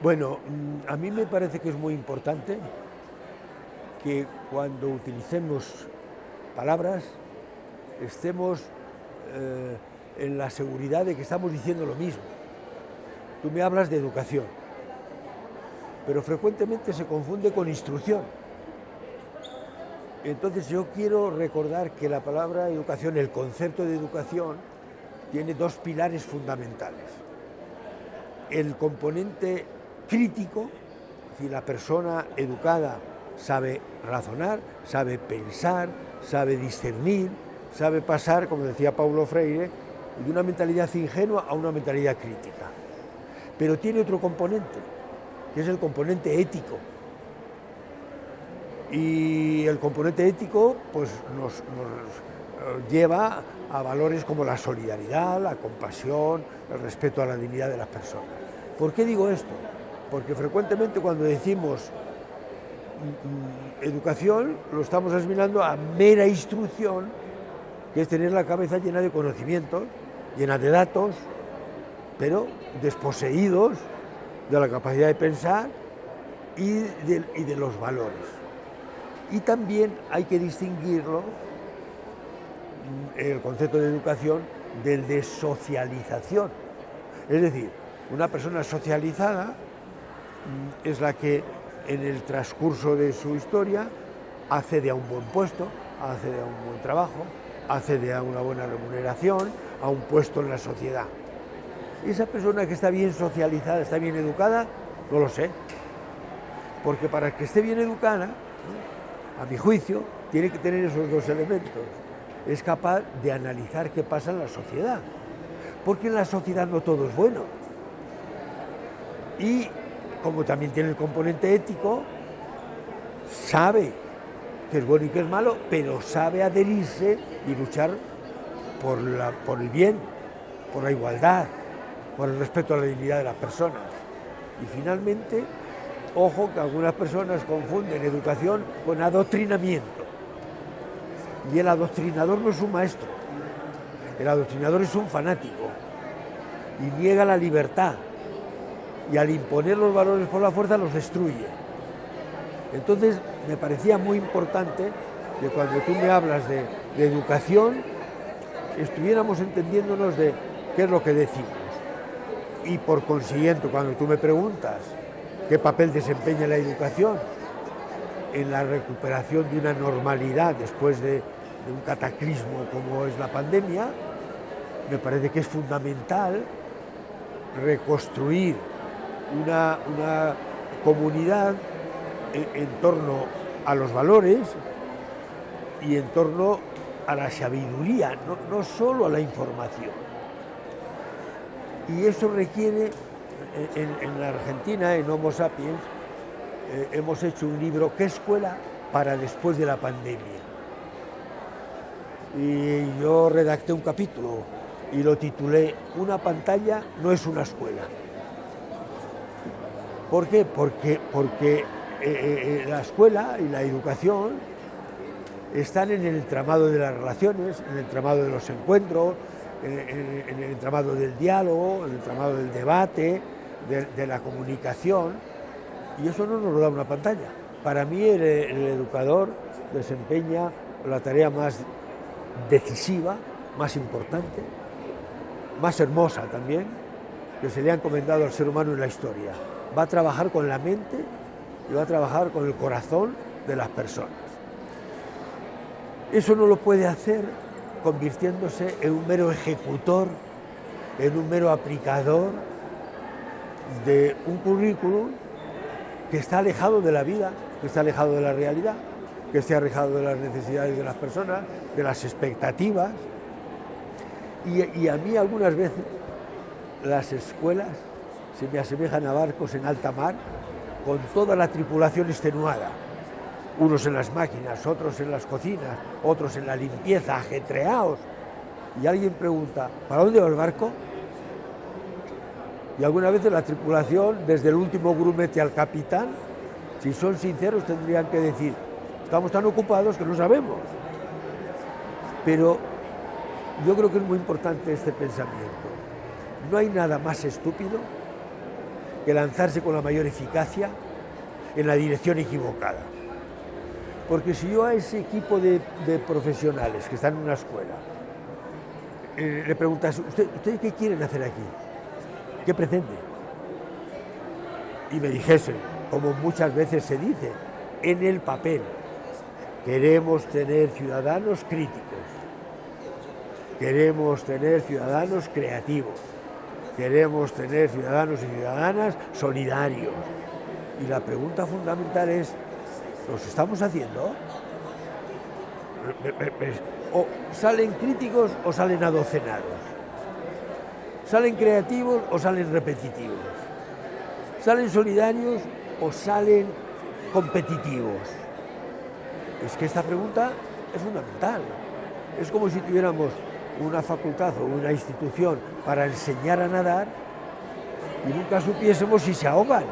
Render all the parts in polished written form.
Bueno, a mí me parece que es muy importante que cuando utilicemos palabras estemos en la seguridad de que estamos diciendo lo mismo. Tú me hablas de educación, pero frecuentemente se confunde con instrucción. Entonces yo quiero recordar que la palabra educación, el concepto de educación, tiene dos pilares fundamentales. El componente crítico, es decir, la persona educada sabe razonar, sabe pensar, sabe discernir, sabe pasar, como decía Paulo Freire, de una mentalidad ingenua a una mentalidad crítica. Pero tiene otro componente, que es el componente ético. Y el componente ético pues, nos lleva a valores como la solidaridad, la compasión, el respeto a la dignidad de las personas. ¿Por qué digo esto? Porque frecuentemente cuando decimos educación lo estamos asimilando a mera instrucción, que es tener la cabeza llena de conocimientos, llena de datos, pero desposeídos de la capacidad de pensar y de los valores. Y también hay que distinguirlo, el concepto de educación, del de socialización. Es decir, una persona socializada es la que en el transcurso de su historia accede a un buen puesto, accede a un buen trabajo, accede a una buena remuneración, a un puesto en la sociedad. Esa persona que está bien socializada, está bien educada, no lo sé. Porque para que esté bien educada, a mi juicio, tiene que tener esos dos elementos. Es capaz de analizar qué pasa en la sociedad. Porque en la sociedad no todo es bueno. Y como también tiene el componente ético, sabe que es bueno y que es malo, pero sabe adherirse y luchar por el bien, por la igualdad, por el respeto a la dignidad de las personas. Y finalmente, ojo que algunas personas confunden educación con adoctrinamiento. Y el adoctrinador no es un maestro, el adoctrinador es un fanático y niega la libertad. Y al imponer los valores por la fuerza los destruye. Entonces me parecía muy importante que cuando tú me hablas de educación estuviéramos entendiéndonos de qué es lo que decimos. Y por consiguiente, cuando tú me preguntas qué papel desempeña la educación en la recuperación de una normalidad después de un cataclismo como es la pandemia, me parece que es fundamental reconstruir una comunidad en torno a los valores y en torno a la sabiduría, no solo a la información. Y eso requiere, en la Argentina, en Homo Sapiens, hemos hecho un libro, ¿qué escuela para después de la pandemia? Y yo redacté un capítulo y lo titulé Una pantalla no es una escuela. ¿Por qué? Porque la escuela y la educación están en el entramado de las relaciones, en el entramado de los encuentros, en el entramado del diálogo, en el entramado del debate, de la comunicación, y eso no nos lo da una pantalla. Para mí el educador desempeña la tarea más decisiva, más importante, más hermosa también, que se le ha encomendado al ser humano en la historia. Va a trabajar con la mente y va a trabajar con el corazón de las personas. Eso no lo puede hacer convirtiéndose en un mero ejecutor, en un mero aplicador de un currículum que está alejado de la vida, que está alejado de la realidad, que está alejado de las necesidades de las personas, de las expectativas. Y a mí algunas veces las escuelas se me asemejan a barcos en alta mar con toda la tripulación extenuada. Unos en las máquinas, otros en las cocinas, otros en la limpieza, ajetreados. Y alguien pregunta, ¿para dónde va el barco? Y algunas veces la tripulación, desde el último grumete al capitán, si son sinceros tendrían que decir, estamos tan ocupados que no sabemos. Pero yo creo que es muy importante este pensamiento. No hay nada más estúpido que lanzarse con la mayor eficacia en la dirección equivocada. Porque si yo a ese equipo de profesionales que están en una escuela le preguntas, ¿ustedes qué quieren hacer aquí? ¿Qué pretenden? Y me dijesen, como muchas veces se dice, en el papel, queremos tener ciudadanos críticos, queremos tener ciudadanos creativos, queremos tener ciudadanos y ciudadanas solidarios. Y la pregunta fundamental es, ¿los estamos haciendo? O salen críticos o salen adocenados, salen creativos o salen repetitivos, salen solidarios o salen competitivos. Es que esta pregunta es fundamental. Es como si tuviéramos una facultad o una institución para enseñar a nadar y nunca supiésemos si se ahogan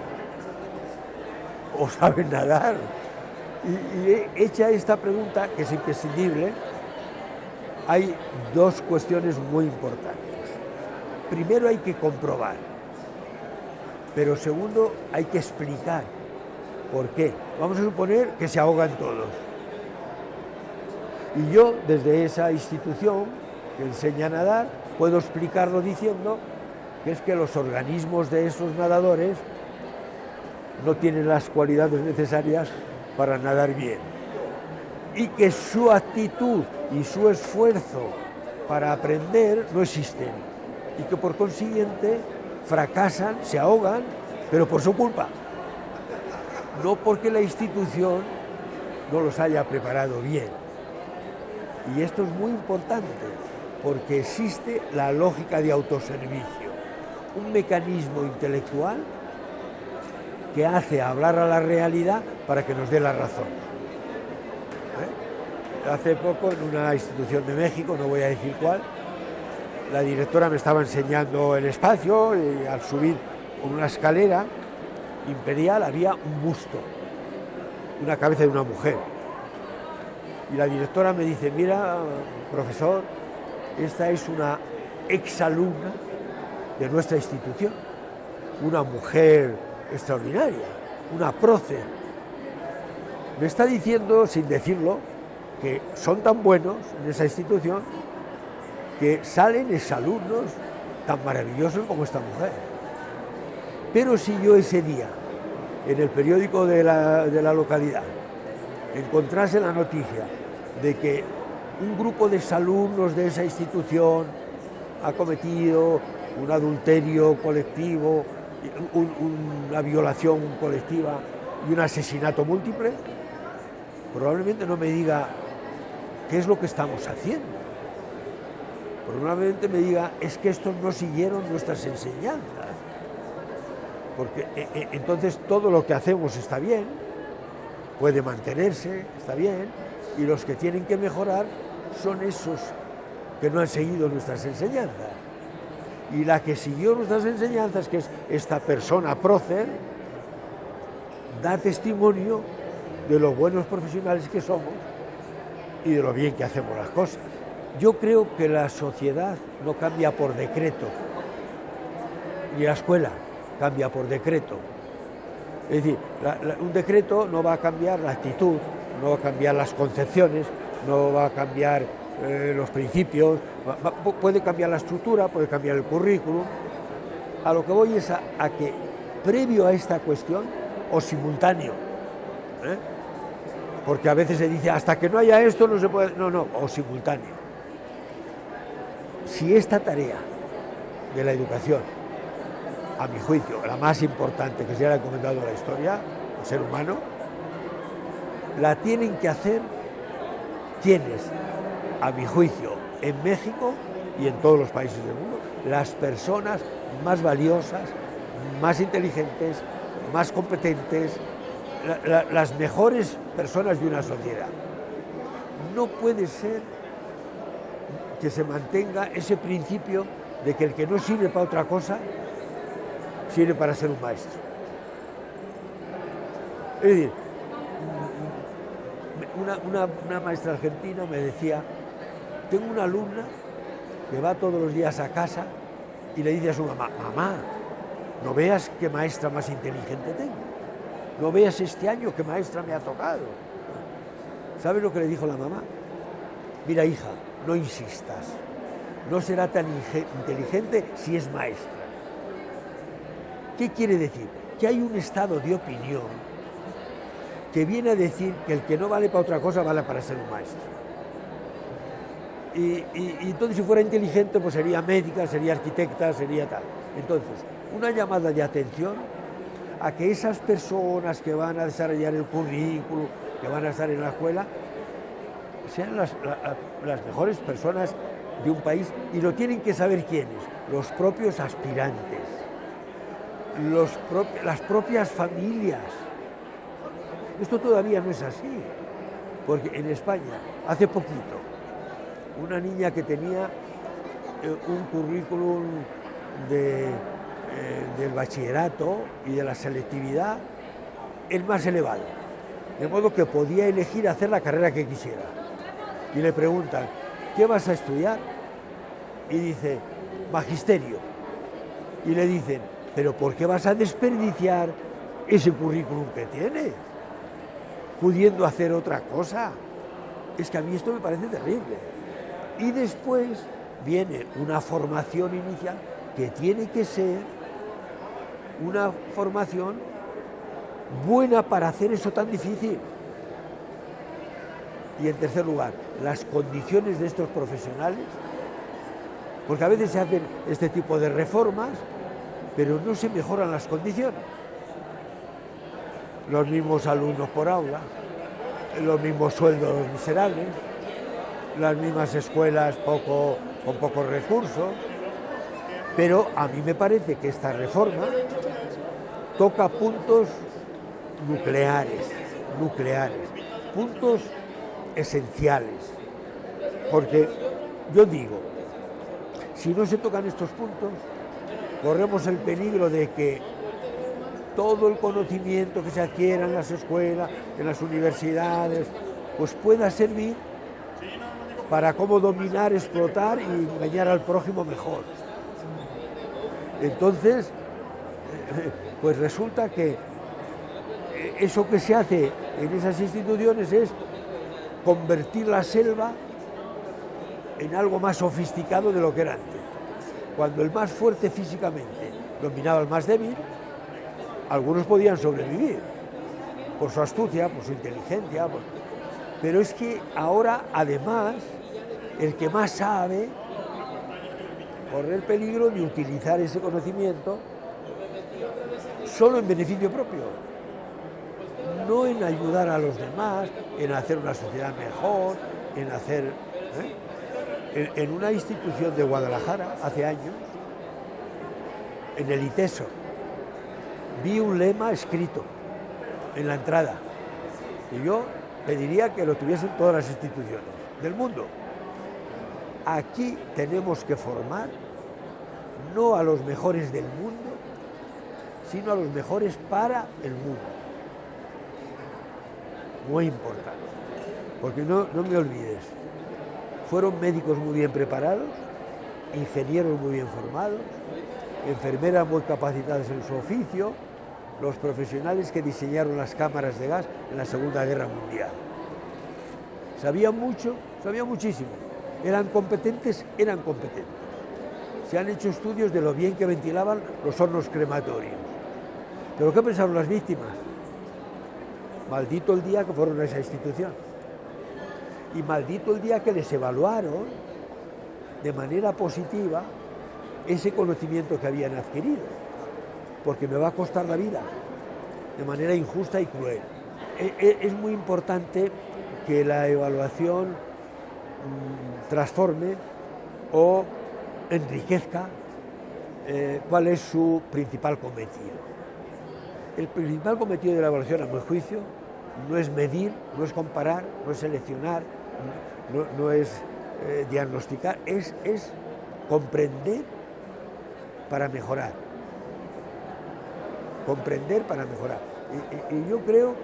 o saben nadar. Y hecha esta pregunta, que es imprescindible, hay dos cuestiones muy importantes. Primero, hay que comprobar, pero segundo, hay que explicar por qué. Vamos a suponer que se ahogan todos. Y yo, desde esa institución que enseña a nadar, puedo explicarlo diciendo que es que los organismos de esos nadadores no tienen las cualidades necesarias para nadar bien, y que su actitud y su esfuerzo para aprender no existen, y que por consiguiente fracasan, se ahogan, pero por su culpa, no porque la institución no los haya preparado bien. Y esto es muy importante, porque existe la lógica de autoservicio, un mecanismo intelectual que hace hablar a la realidad para que nos dé la razón. Hace poco, en una institución de México, no voy a decir cuál, la directora me estaba enseñando el espacio y al subir por una escalera imperial había un busto, una cabeza de una mujer. Y la directora me dice, mira, profesor, esta es una exalumna de nuestra institución, una mujer extraordinaria, una prócer. Me está diciendo, sin decirlo, que son tan buenos en esa institución que salen exalumnos tan maravillosos como esta mujer. Pero si yo ese día, en el periódico de la localidad, encontrase la noticia de que un grupo de exalumnos de esa institución ha cometido un adulterio colectivo, una violación colectiva y un asesinato múltiple, probablemente no me diga qué es lo que estamos haciendo. Probablemente me diga, es que estos no siguieron nuestras enseñanzas. Porque entonces todo lo que hacemos está bien, puede mantenerse, está bien, y los que tienen que mejorar son esos que no han seguido nuestras enseñanzas. Y la que siguió nuestras enseñanzas, que es esta persona prócer, da testimonio de los buenos profesionales que somos y de lo bien que hacemos las cosas. Yo creo que la sociedad no cambia por decreto, ni la escuela cambia por decreto. Es decir, un decreto no va a cambiar la actitud, no va a cambiar las concepciones, no va a cambiar los principios, puede cambiar la estructura, puede cambiar el currículum. A lo que voy es a que, previo a esta cuestión, o simultáneo, porque a veces se dice, hasta que no haya esto no se puede, no, o simultáneo. Si esta tarea de la educación, a mi juicio, la más importante que se haya encomendado en la historia, el ser humano, la tienen que hacer quienes, a mi juicio, en México y en todos los países del mundo, las personas más valiosas, más inteligentes, más competentes, las mejores personas de una sociedad. No puede ser que se mantenga ese principio de que el que no sirve para otra cosa, sirve para ser un maestro. Es decir, una maestra argentina me decía, tengo una alumna que va todos los días a casa y le dice a su mamá, mamá, no veas qué maestra más inteligente tengo, no veas este año qué maestra me ha tocado. ¿Sabes lo que le dijo la mamá? Mira, hija, no insistas, no será tan inteligente si es maestra. ¿Qué quiere decir? Que hay un estado de opinión que viene a decir que el que no vale para otra cosa vale para ser un maestro. Y entonces si fuera inteligente pues sería médica, sería arquitecta, sería tal. Entonces, una llamada de atención a que esas personas que van a desarrollar el currículo, que van a estar en la escuela, sean las mejores personas de un país, y lo tienen que saber quiénes, los propios aspirantes, las propias familias. Esto todavía no es así, porque en España, hace poquito, una niña que tenía un currículum del bachillerato y de la selectividad el más elevado, de modo que podía elegir hacer la carrera que quisiera. Y le preguntan, ¿qué vas a estudiar? Y dice, magisterio. Y le dicen, ¿pero por qué vas a desperdiciar ese currículum que tienes, pudiendo hacer otra cosa? Es que a mí esto me parece terrible. Y después viene una formación inicial que tiene que ser una formación buena para hacer eso tan difícil. Y en tercer lugar, las condiciones de estos profesionales, porque a veces se hacen este tipo de reformas, pero no se mejoran las condiciones. Los mismos alumnos por aula, los mismos sueldos miserables, las mismas escuelas con pocos recursos, pero a mí me parece que esta reforma toca puntos nucleares, puntos esenciales, porque yo digo, si no se tocan estos puntos, corremos el peligro de que todo el conocimiento que se adquiera en las escuelas, en las universidades, pues pueda servir para cómo dominar, explotar y engañar al prójimo mejor. Entonces, pues resulta que eso que se hace en esas instituciones es convertir la selva en algo más sofisticado de lo que era antes. Cuando el más fuerte físicamente dominaba al más débil, algunos podían sobrevivir por su astucia, por su inteligencia, pero es que ahora, además, el que más sabe corre el peligro de utilizar ese conocimiento solo en beneficio propio, no en ayudar a los demás, en hacer una sociedad mejor, en hacer... En una institución de Guadalajara, hace años, en el ITESO, vi un lema escrito en la entrada, y yo pediría que lo tuviesen todas las instituciones del mundo. Aquí tenemos que formar no a los mejores del mundo, sino a los mejores para el mundo. Muy importante, porque no me olvides, fueron médicos muy bien preparados, ingenieros muy bien formados, enfermeras muy capacitadas en su oficio, los profesionales que diseñaron las cámaras de gas en la Segunda Guerra Mundial. Sabían mucho, sabían muchísimo, eran competentes. Se han hecho estudios de lo bien que ventilaban los hornos crematorios. ¿Pero qué pensaron las víctimas? Maldito el día que fueron a esa institución. Y maldito el día que les evaluaron de manera positiva ese conocimiento que habían adquirido, porque me va a costar la vida de manera injusta y cruel. Es muy importante que la evaluación transforme o enriquezca cuál es su principal cometido. El principal cometido de la evaluación, a mi juicio, no es medir, no es comparar, no es seleccionar, no es diagnosticar, es comprender para mejorar. Comprender para mejorar. Y yo creo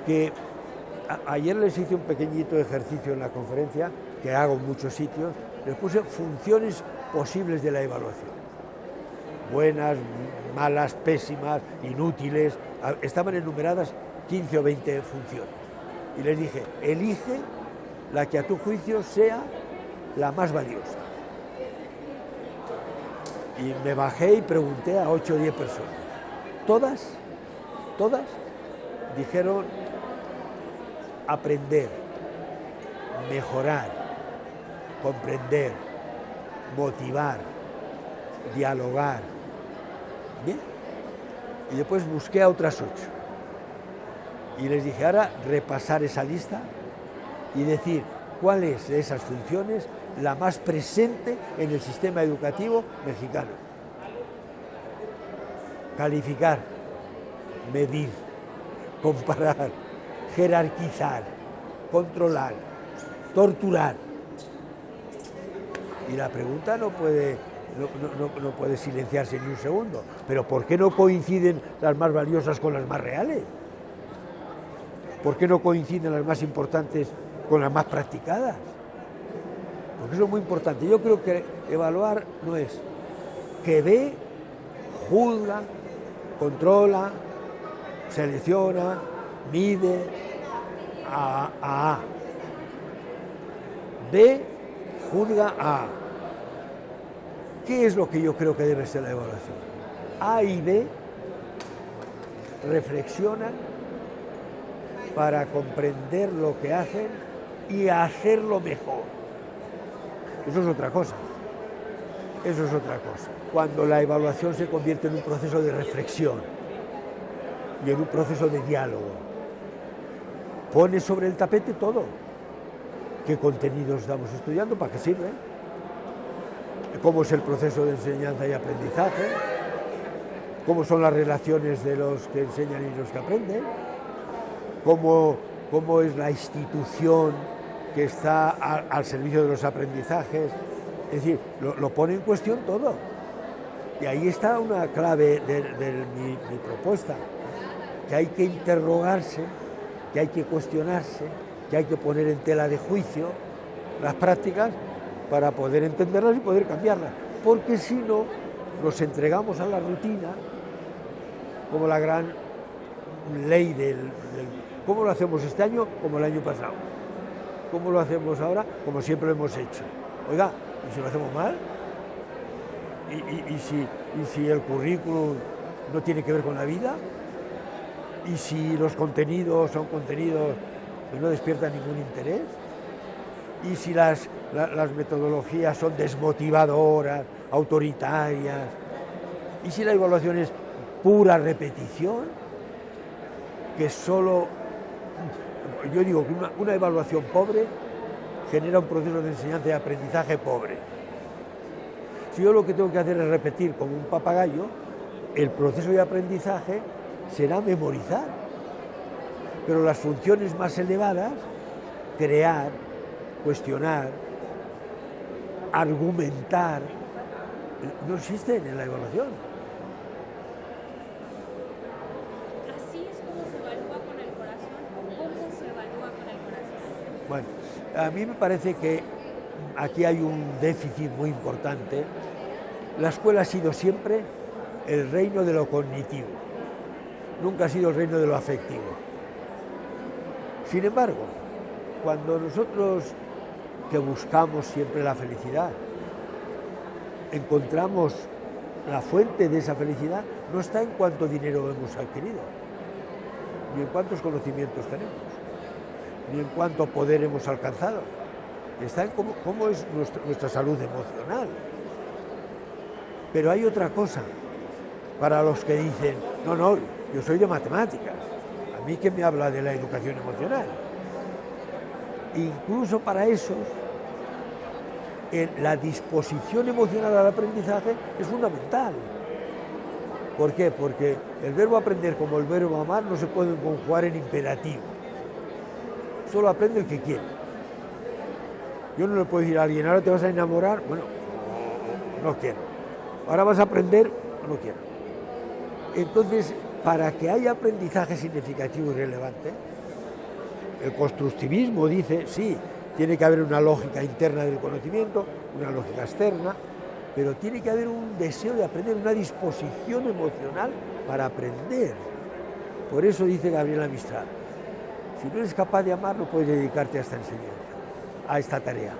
que ayer les hice un pequeñito ejercicio en la conferencia, que hago en muchos sitios, les puse funciones posibles de la evaluación. Buenas, malas, pésimas, inútiles. Estaban enumeradas 15 o 20 funciones. Y les dije, elige la que a tu juicio sea la más valiosa. Y me bajé y pregunté a 8 o 10 personas. Todas dijeron aprender, mejorar, comprender, motivar, dialogar. Bien. Y después busqué a otras 8. Y les dije, ahora repasar esa lista y decir cuál es de esas funciones la más presente en el sistema educativo mexicano. Calificar, medir, comparar, jerarquizar, controlar, torturar. Y la pregunta no puede silenciarse ni un segundo. Pero ¿por qué no coinciden las más valiosas con las más reales? ¿Por qué no coinciden las más importantes con las más practicadas? Porque eso es muy importante. Yo creo que evaluar no es que ve, juzga, controla, selecciona, mide, a. Ve, juzga, a. ¿Qué es lo que yo creo que debe ser la evaluación? A y B reflexionan para comprender lo que hacen y hacerlo mejor. Eso es otra cosa. Eso es otra cosa. Cuando la evaluación se convierte en un proceso de reflexión y en un proceso de diálogo, pone sobre el tapete todo. ¿Qué contenidos estamos estudiando? ¿Para qué sirve? ¿Cómo es el proceso de enseñanza y aprendizaje? ¿Cómo son las relaciones de los que enseñan y los que aprenden? ¿Cómo es la institución que está al servicio de los aprendizajes? Es decir, lo pone en cuestión todo. Y ahí está una clave de mi propuesta, que hay que interrogarse, que hay que cuestionarse, que hay que poner en tela de juicio las prácticas para poder entenderlas y poder cambiarlas. Porque si no, nos entregamos a la rutina como la gran ley ¿cómo lo hacemos este año? Como el año pasado. ¿Cómo lo hacemos ahora? Como siempre lo hemos hecho. Oiga, ¿y si lo hacemos mal? ¿Y si el currículum no tiene que ver con la vida? ¿Y si los contenidos son contenidos que no despiertan ningún interés? ¿Y si las metodologías son desmotivadoras, autoritarias? ¿Y si la evaluación es pura repetición? Que solo, yo digo que una evaluación pobre genera un proceso de enseñanza y aprendizaje pobre. Si yo lo que tengo que hacer es repetir como un papagayo, el proceso de aprendizaje será memorizar. Pero las funciones más elevadas, crear, cuestionar, argumentar, no existen en la evaluación. Así es como se evalúa con el corazón. ¿Cómo se evalúa con el corazón? Bueno, a mí me parece que aquí hay un déficit muy importante. La escuela ha sido siempre el reino de lo cognitivo, nunca ha sido el reino de lo afectivo. Sin embargo, cuando nosotros que buscamos siempre la felicidad, encontramos la fuente de esa felicidad, no está en cuánto dinero hemos adquirido, ni en cuántos conocimientos tenemos, ni en cuánto poder hemos alcanzado. Está en cómo es nuestra salud emocional. Pero hay otra cosa para los que dicen, no, yo soy de matemáticas, a mí que me habla de la educación emocional. Incluso para esos, la disposición emocional al aprendizaje es fundamental. ¿Por qué? Porque el verbo aprender como el verbo amar no se puede conjugar en imperativo. Solo aprende el que quiere. Yo no le puedo decir a alguien, ahora te vas a enamorar, bueno, no quiero. Ahora vas a aprender, no quiero. Entonces, para que haya aprendizaje significativo y relevante, el constructivismo dice, sí, tiene que haber una lógica interna del conocimiento, una lógica externa, pero tiene que haber un deseo de aprender, una disposición emocional para aprender. Por eso dice Gabriela Mistral, si no eres capaz de amar, no puedes dedicarte a esta enseñanza, a esta tarea.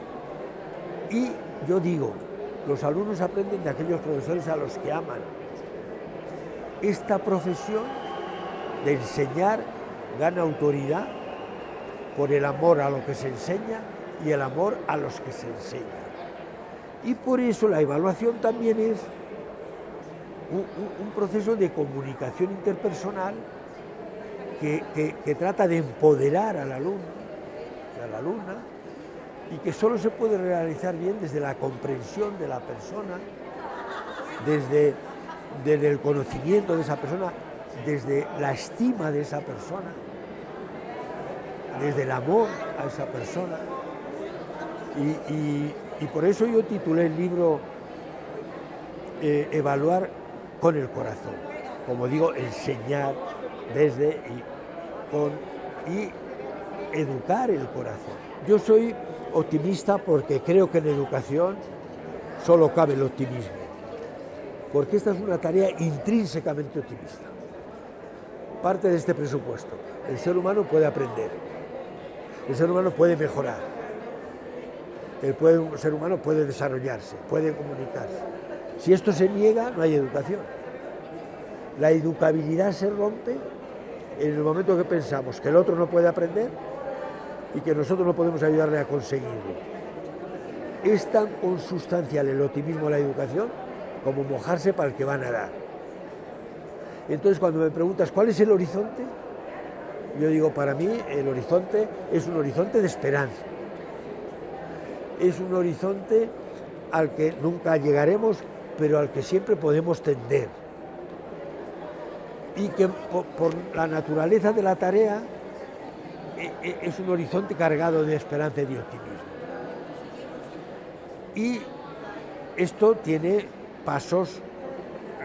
Y yo digo, los alumnos aprenden de aquellos profesores a los que aman. Esta profesión de enseñar gana autoridad por el amor a lo que se enseña y el amor a los que se enseñan. Y por eso la evaluación también es un proceso de comunicación interpersonal que trata de empoderar al alumno y a la alumna, y que solo se puede realizar bien desde la comprensión de la persona, desde el conocimiento de esa persona, desde la estima de esa persona, desde el amor a esa persona. Y por eso yo titulé el libro Evaluar con el corazón. Como digo, enseñar desde y educar el corazón. Yo soy optimista porque creo que en educación solo cabe el optimismo, porque esta es una tarea intrínsecamente optimista. Parte de este presupuesto. El ser humano puede aprender, el ser humano puede mejorar, el ser humano puede desarrollarse, puede comunicarse. Si esto se niega, no hay educación. La educabilidad se rompe en el momento que pensamos que el otro no puede aprender y que nosotros no podemos ayudarle a conseguirlo. Es tan consustancial el optimismo de la educación como mojarse para el que va a nadar. Entonces, cuando me preguntas cuál es el horizonte, yo digo, para mí el horizonte es un horizonte de esperanza. Es un horizonte al que nunca llegaremos, pero al que siempre podemos tender. Y que por la naturaleza de la tarea es un horizonte cargado de esperanza y de optimismo. Y esto tiene pasos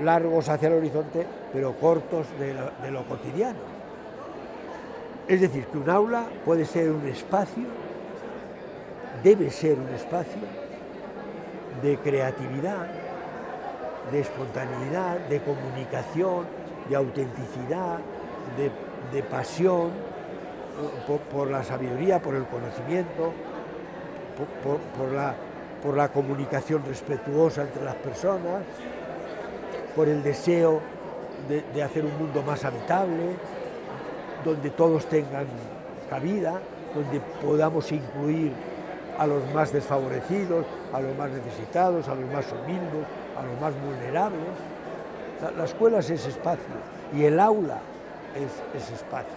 largos hacia el horizonte, pero cortos de lo cotidiano. Es decir, que un aula puede ser un espacio, debe ser un espacio de creatividad, de espontaneidad, de comunicación, de autenticidad, de pasión por la sabiduría, por el conocimiento, por la comunicación respetuosa entre las personas, por el deseo de hacer un mundo más habitable, donde todos tengan cabida, donde podamos incluir a los más desfavorecidos, a los más necesitados, a los más humildes, a los más vulnerables. La escuela es ese espacio y el aula es ese espacio.